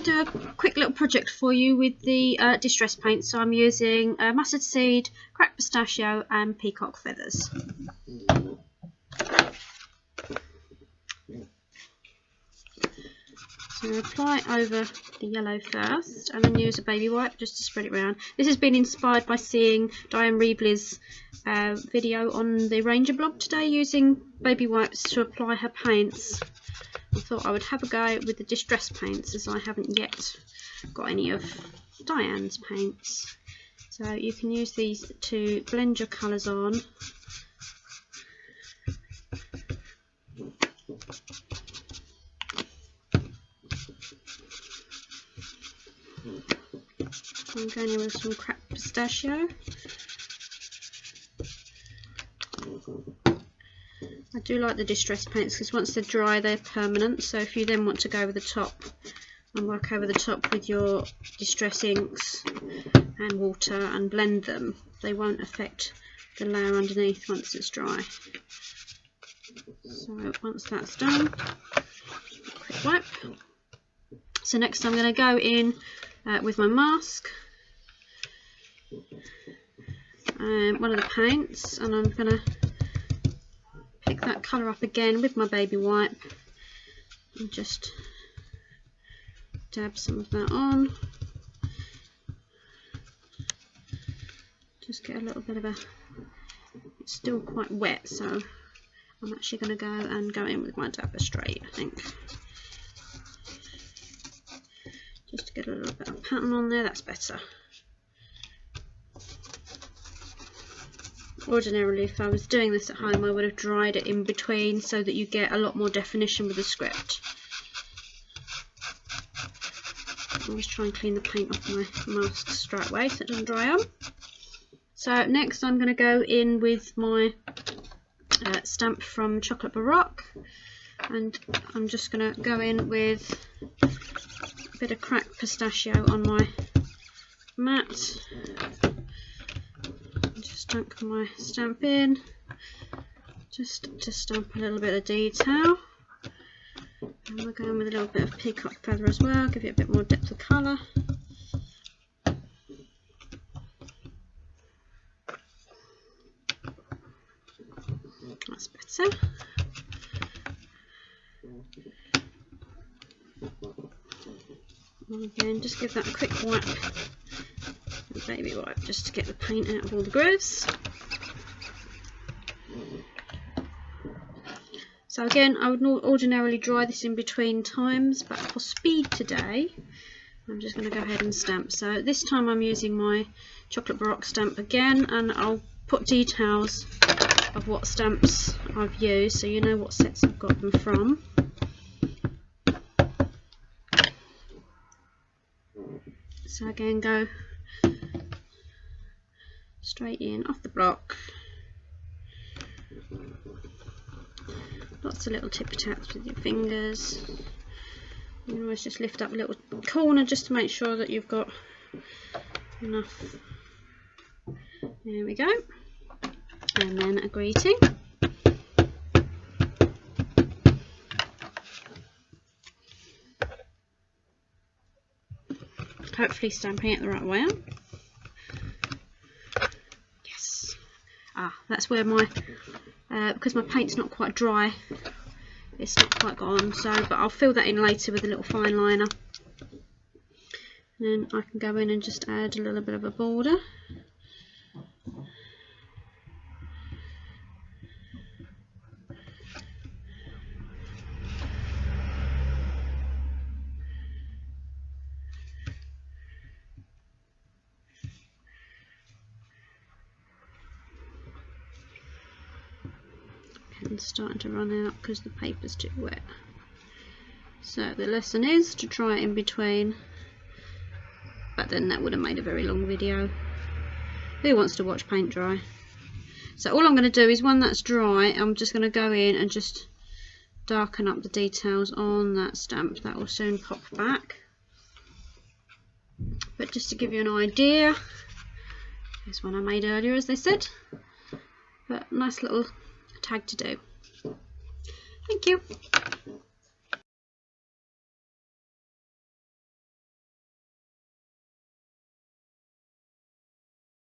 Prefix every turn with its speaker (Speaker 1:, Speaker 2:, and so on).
Speaker 1: to do a quick little project for you with the distress paint. So I'm using mustard seed, cracked pistachio and peacock feathers. So apply it over the yellow first and then use a baby wipe just to spread it around. This has been inspired by seeing Diane Reebley's video on the Ranger blog today, using baby wipes to apply her paints. I thought I would have a go with the distress paints, as I haven't yet got any of Diane's paints. So you can use these to blend your colours on. I'm going in with some cracked pistachio. I do like the distress paints because once they're dry they're permanent, so if you then want to go over the top and work over the top with your distress inks and water and blend them, they won't affect the layer underneath once it's dry. So once that's done, quick wipe. So next I'm going to go in with my mask and one of the paints, and I'm going to pick that colour up again with my baby wipe and just dab some of that on. Just get a little bit of a, it's still quite wet, so I'm actually going to go in with my dabber straight, I think. Just to get a little bit of pattern on there, that's better. Ordinarily, if I was doing this at home, I would have dried it in between so that you get a lot more definition with the script. Always try and clean the paint off my mask straight away so it doesn't dry on. So next I'm going to go in with my stamp from Chocolate Baroque, and I'm just going to go in with a bit of cracked pistachio on my mat. Just dunk my stamp in, just to stamp a little bit of detail. And we're going with a little bit of peacock feather as well, give it a bit more depth of colour. That's better. And again, just give that a quick wipe, a baby wipe, just to get the paint out of all the grooves. So again, I would ordinarily dry this in between times, but for speed today, I'm just going to go ahead and stamp. So this time I'm using my Chocolate Baroque stamp again, and I'll put details of what stamps I've used so you know what sets I've got them from. So again, go straight in off the block. Lots of little tippy taps with your fingers. You can always just lift up a little corner just to make sure that you've got enough. There we go. And then a greeting. Hopefully stamping it the right way up. Yes. Ah, that's where my because my paint's not quite dry, it's not quite gone, so but I'll fill that in later with a little fine liner. And then I can go in and just add a little bit of a border. Pen's starting to run out because the paper's too wet. So the lesson is to try it in between, but then that would have made a very long video. Who wants to watch paint dry? So all I'm going to do is, when that's dry, I'm just going to go in and just darken up the details on that stamp. That will soon pop back. But just to give you an idea, here's one I made earlier, as they said. But nice little tag to do. Thank you.